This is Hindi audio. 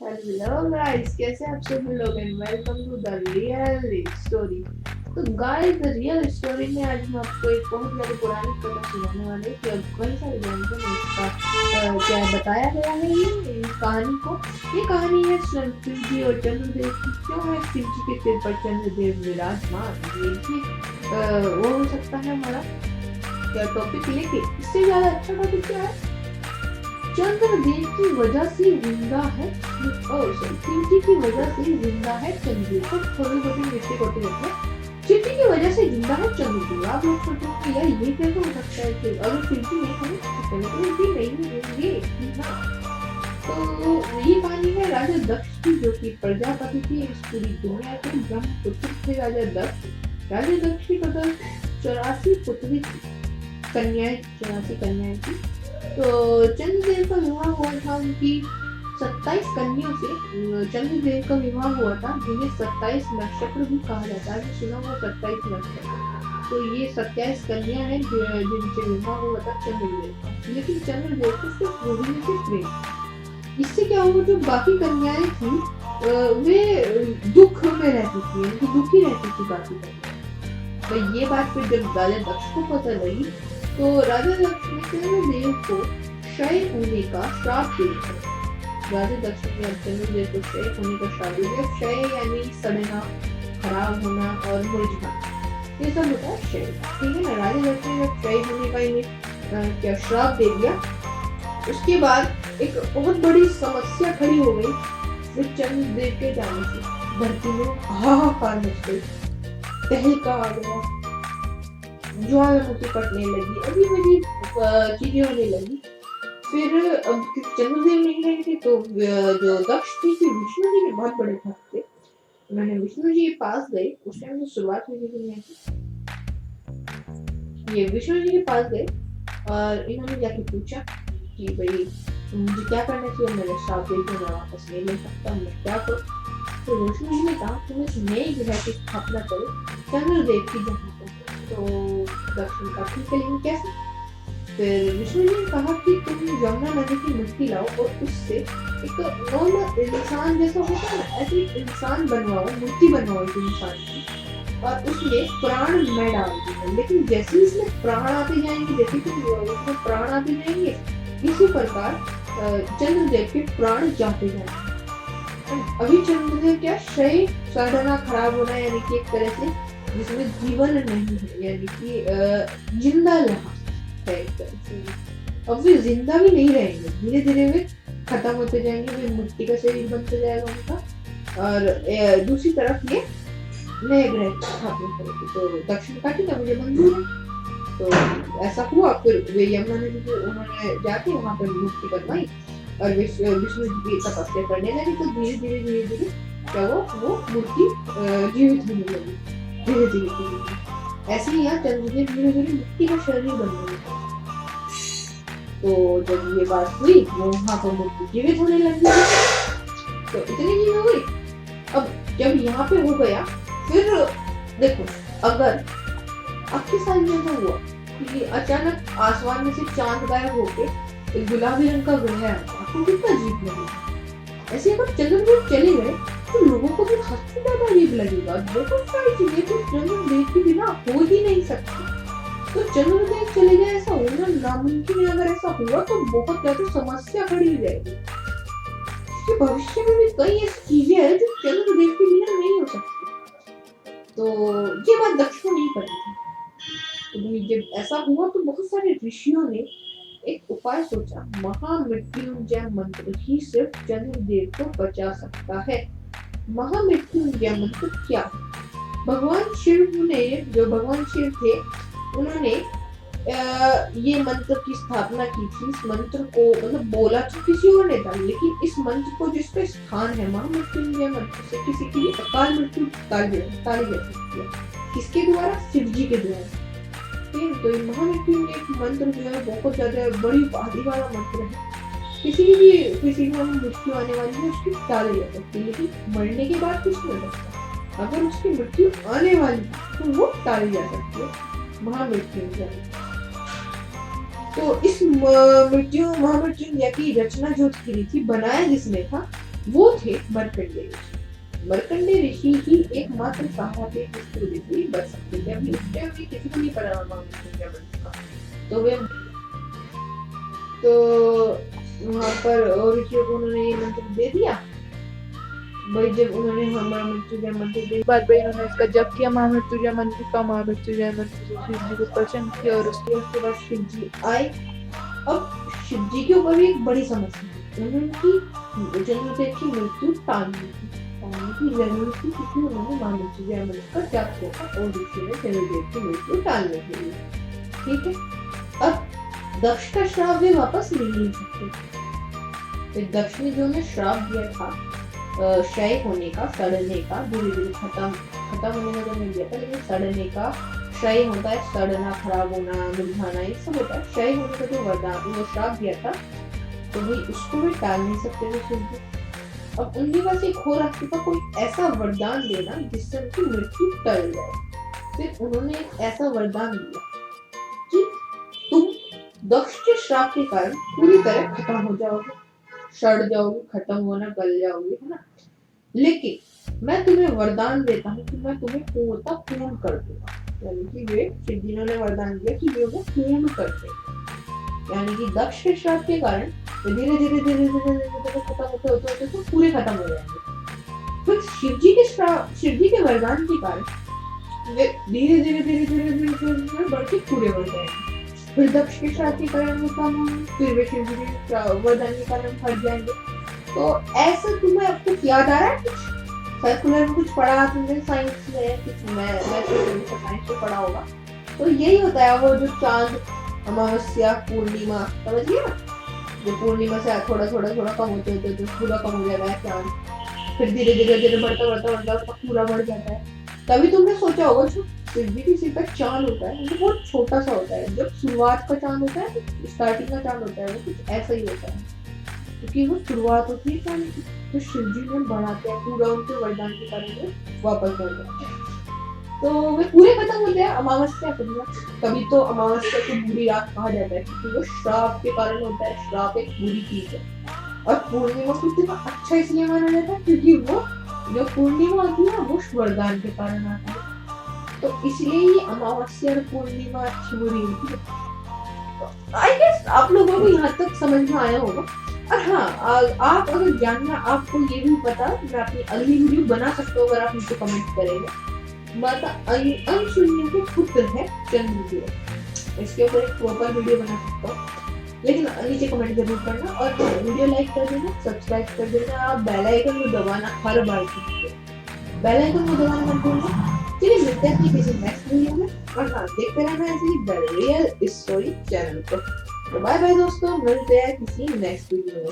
हेलो गाइस, कैसे आप सब लोग and welcome to the real story. तो गाइस, द रियल स्टोरी में आज हम आपको एक बहुत ज्यादा पुरानी कथा सुनाने वाले हैं कि अब कई सारे जानते हैं इसका क्या बताया गया है ये इस कहानी को। ये कहानी है शिव जी और चंद्रदेव की। क्यों है शिव जी के सिर पर चंद्रदेव विराजमान, ये भी वो हो सकता है हमारा क्या टॉपिक। लेकिन इससे ज्यादा अच्छा टॉपिक क्या है, चंद्रदेव की वजह से जिंदा है और शिव जी की वजह से जिंदा है चंद्रदेव। को थोड़ी बहुत मिस्टेक होती रहती है। शिव जी की वजह से जिंदा है चंद्रदेव। आप लोग सोचोगे यार ये कैसे हो सकता है कि अगर शिव जी नहीं है तो चंद्रदेव भी नहीं होंगे ना। तो ये कहानी है राजा दक्ष की, जो कि प्रजापति थी इस पूरी दुनिया के ब्रह्मपुत्र थे राजा दक्ष। राजा दक्ष की टोटल 84 पुत्री थी, कन्याएं 84 कन्याएं थी। तो चंद्रदेव का विवाह हुआ था उनकी 27 कन्याओं से। चंद्रदेव का विवाह हुआ था जिन्हें 27 नक्षत्र भी कहा जाता है। सुना हुआ 27 नक्षत्र। तो ये 27 कन्या है जिनसे विवाह हुआ था चंद्रदेव का। लेकिन चंद्रदेव को सिर्फ रोहिणी से प्रेम। इससे क्या हुआ, जो बाकी कन्याएं थी वे दुख में रहती थी, उनकी दुखी रहती थी बाकी कन्याएं। तो ये बात फिर जब राजा दक्ष को पता लगी तो राजा दक्ष ने चंद्रदेव को क्षय होने का श्राप दे दिया। राजा दक्ष ने चंद्रदेव को क्षय होने का श्राप दे दिया। क्षय यानी सड़ना, खराब होना और मुरझाना, ये सब होता है क्षय। ठीक है ना। राजा दक्ष ने जब क्षय होने का इन्हें क्या श्राप दे दिया, उसके बाद एक बहुत बड़ी समस्या खड़ी हो गई। फिर चंद्रदेव के जाने से धरती में हाहाकार मच गई, तहलका आ गया, ज्वालामुखी फटने लगी, अजीब अजीब चीजें होने लगी। फिर अब चंद्रदेव नहीं रहेंगे तो जो दक्ष थी कि विष्णु जी के बहुत बड़े भक्त थे, उन्होंने विष्णु जी के पास गए। उस टाइम तो शुरुआत हुई थी दुनिया की। ये विष्णु जी के पास गए और इन्होंने जाके पूछा कि भाई मुझे क्या करना चाहिए, मैंने श्राप दे दिया, मैं वापस नहीं ले सकता, मैं क्या करूं। तो विष्णु जी ने कहा तुम इस नए ग्रह की स्थापना करो चंद्रदेव की जगह पर। तो दक्ष ने कहा ठीक है, लेकिन कैसे। फिर विष्णु जी ने कहा कि तुम यमुना नदी की मिट्टी लाओ और उससे एक नॉर्मल इंसान जैसा होता है ना, ऐसे एक इंसान बनवाओ, मूर्ति बनवाओ एक इंसान की, और उसमें प्राण मैं डाल दूंगा। लेकिन जैसे ही इसमें प्राण आते जाएंगे, जैसे कि उसमें प्राण आते जाएंगे, इसी प्रकार चंद्रदेव के प्राण जाते जाएंगे। अभी चंद्रदेव क्या क्षय, सड़ना, खराब होना, यानी कि एक तरह से जिसमें जीवन नहीं है, यानी कि जिंदा रहा है एक तरह से। अब वे जिंदा भी नहीं रहेंगे, धीरे धीरे वे खत्म होते जाएंगे, वे मिट्टी का शरीर बनते जाएगा उनका। और दूसरी तरफ ये नए ग्रह की स्थापना करेंगे। तो दक्षिण का ठीक है, मुझे मंजूर है। तो ऐसा हुआ। फिर वे यमुना नदी पे उन्होंने जाके वहां पर मूर्ति बनवाई और विष्णु जी की तपस्या करने लगे। तो धीरे धीरे धीरे धीरे क्या हुआ, वो मूर्ति जीवित होने लगी धीरे धीरे धीरे। ऐसे ही यहाँ चंद्रदेव धीरे धीरे मिट्टी का शरीर बनने लगा। तो जब ये बात हुई, वो वहां पर मूर्ति जीवित होने लगी। तो इतनी चीज हो गई। अब जब यहाँ पे हो गया, फिर देखो, अगर आपके साथ में ऐसा हुआ कि अचानक आसमान में से चांद गायब होके एक गुलाबी रंग का ग्रह है, आपको कितना अजीब लगेगा। ऐसे अगर चंद्रदेव चले गए तो लोगों को भी हद से ज्यादा अजीब लगेगा। बहुत सारी चीजें तो चंद्रदेव के बिना हो ही नहीं सकती। तो चंद्रदेव चले गए ऐसा होना नामुमकिन है। अगर ऐसा हुआ तो बहुत ज्यादा समस्या खड़ी हो जाएगी, क्योंकि भविष्य में भी कई ऐसी चीजें हैं जो चंद्रदेव के बिना नहीं हो सकती। तो ये बात दक्ष को नहीं पता थी। तो जब ऐसा हुआ तो बहुत सारे ऋषियों ने एक उपाय सोचा। महामृत्युंजय मंत्र ही सिर्फ चंद्रदेव को बचा सकता है। महामृत्युंजय मंत्र क्या है? भगवान शिव ने, जो भगवान शिव थे, उन्होंने ये मंत्र की स्थापना की थी। इस मंत्र को मतलब बोला तो किसी और ने था, लेकिन इस मंत्र को जिसका स्थान है महामृत्युंजय मंत्र से किसी की अकाल मृत्यु टाली जा सकती है। किसके द्वारा? शिव जी के द्वारा। तो ये महामृत्युंजय मंत्र जो है बहुत ज्यादा बड़ी उपाधि वाला मंत्र है। किसी को मृत्यु आने वाली है उसकी टाली जा सकती है, लेकिन मरने के बाद कुछ नहीं हो सकता। अगर उसकी मृत्यु आने वाली है तो वो टाली जा सकती है महामृत्युंजय। तो इस महामृत्युंजय की रचना जो की थी, बनाया जिसने था वो थे मरकंडे ऋषि। मरकंडे ऋषि ही एकमात्र सहायक स्टोरी थी बच सकती थी। अभी उस टाइम भी किसी को नहीं पता महामृत्युंजय मंत्र का। तो वे तो वहां पर ऋषियों को उन्होंने ये मंत्र दे दिया। भाई जब उन्होंने महामृत्युंजय मंत्र दे बाद भाई उन्होंने इसका जप किया महामृत्युंजय मंत्र का। महामृत्युंजय मंत्र से शिव जी को प्रसन्न किया और उसके बाद शिव जी आए। अब शिव जी के ऊपर भी एक बड़ी समस्या थी। उन्होंने जन्मदेव की मृत्यु टालनी की जरूरत थी, क्योंकि उन्होंने महामृत्युंजय मंत्र का जप किया और ऋषि ने जन्मदेव की मृत्यु टालने के लिए। ठीक है, अब दक्ष का श्राप भी वापस नहीं ले सकते। फिर दक्ष ने जो उन्हें श्राप दिया था क्षय होने का, सड़ने का, धीरे धीरे खत्म होने का तो नहीं दिया था, लेकिन सड़ने का, क्षय होता है सड़ना, खराब होना, मुरझाना, ये सब होता है। क्षय होने का जो वरदान वो श्राप दिया था तो वही उसको भी टाल नहीं सकते थे शिव जी। अब उनके पास एक हो रखा था कोई ऐसा वरदान देना जिससे उनकी मृत्यु टल जाए। फिर उन्होंने एक ऐसा वरदान दिया कि तुम दक्ष के श्राप के कारण पूरी तरह खत्म हो जाओगे, सड़ जाओगे, खत्म होना, गल जाओगे, है ना। लेकिन मैं तुम्हें वरदान देता हूँ कि मैं तुम्हें पूर्णतः पूर्ण कर दूंगा। यानी कि वे शिव जी ने वरदान दिया कि वे उन्हें पूर्ण कर देंगे। यानी कि दक्ष के श्राप के कारण धीरे धीरे धीरे धीरे खत्म होते होते होते तो पूरे खत्म हो जाएंगे। फिर शिव जी के वरदान के कारण वे धीरे धीरे धीरे धीरे धीरे बढ़ के पूरे बढ़ जाएंगे। फिर दक्ष के श्राप के कारण वो कम होंगे, फिर वे शिव जी के वरदान के कारण हट जाएंगे। तो ऐसा तुम्हें अब कुछ याद आ रहा है? कुछ सर्कुलर में कुछ पढ़ा तुमने साइंस में, कुछ मैं साइंस में पढ़ा होगा। तो यही होता है वो जो चांद, अमावस्या, पूर्णिमा, समझ गया ना, जो पूर्णिमा से थोड़ा थोड़ा थोड़ा कम होते होते तो पूरा कम हो जाता है चांद, फिर धीरे धीरे धीरे बढ़ता बढ़ता बढ़ता पूरा बढ़ जाता है। तभी तुमने सोचा होगा जो शिव जी किसी का चांद होता है वो बहुत छोटा सा होता है। जब शुरुआत का चांद होता है, स्टार्टिंग का चांद होता है, वो कुछ ऐसा ही होता है, क्योंकि वो शुरुआत होती है चांद की। तो शिव जी ने बढ़ाते हैं पूरा, उनके वरदान के कारण वो वापस बढ़ जाते हैं। तो वे पूरे खत्म होते हैं अमावस्या पूर्णिमा। तभी तो अमावस्या को बुरी रात कहा जाता है, क्योंकि वो श्राप के कारण होता है। श्राप एक बुरी चीज है। और पूर्णिमा को इतना अच्छा इसलिए माना जाता है क्योंकि वो जो पूर्णिमा होती है वो वरदान के कारण आती है। तो इसलिए ये अमावस्या और पूर्णिमा अच्छी बुरी होती है। आई गेस आप लोगों को यहाँ तक समझ में आया होगा। और हाँ, आप अगर जानना, आपको ये भी पता, मैं अपनी अगली वीडियो बना सकता हूँ अगर आप मुझे कमेंट करेंगे। माता अनसुया के पुत्र है चंद्रदेव, इसके ऊपर एक प्रॉपर वीडियो बना सकता हूँ। लेकिन नीचे कमेंट जरूर करना और वीडियो लाइक कर देना, सब्सक्राइब कर देना, आप बेल आइकन को दबाना हर बार। बेल आइकन को दबाना मत भूलना। चलिए मिलते हैं किसी नेक्स्ट वीडियो में। और हाँ, देखते रहना ऐसे ही द रियल स्टोरी चैनल को। तो बाय बाय दोस्तों, मिलते हैं किसी नेक्स्ट वीडियो में।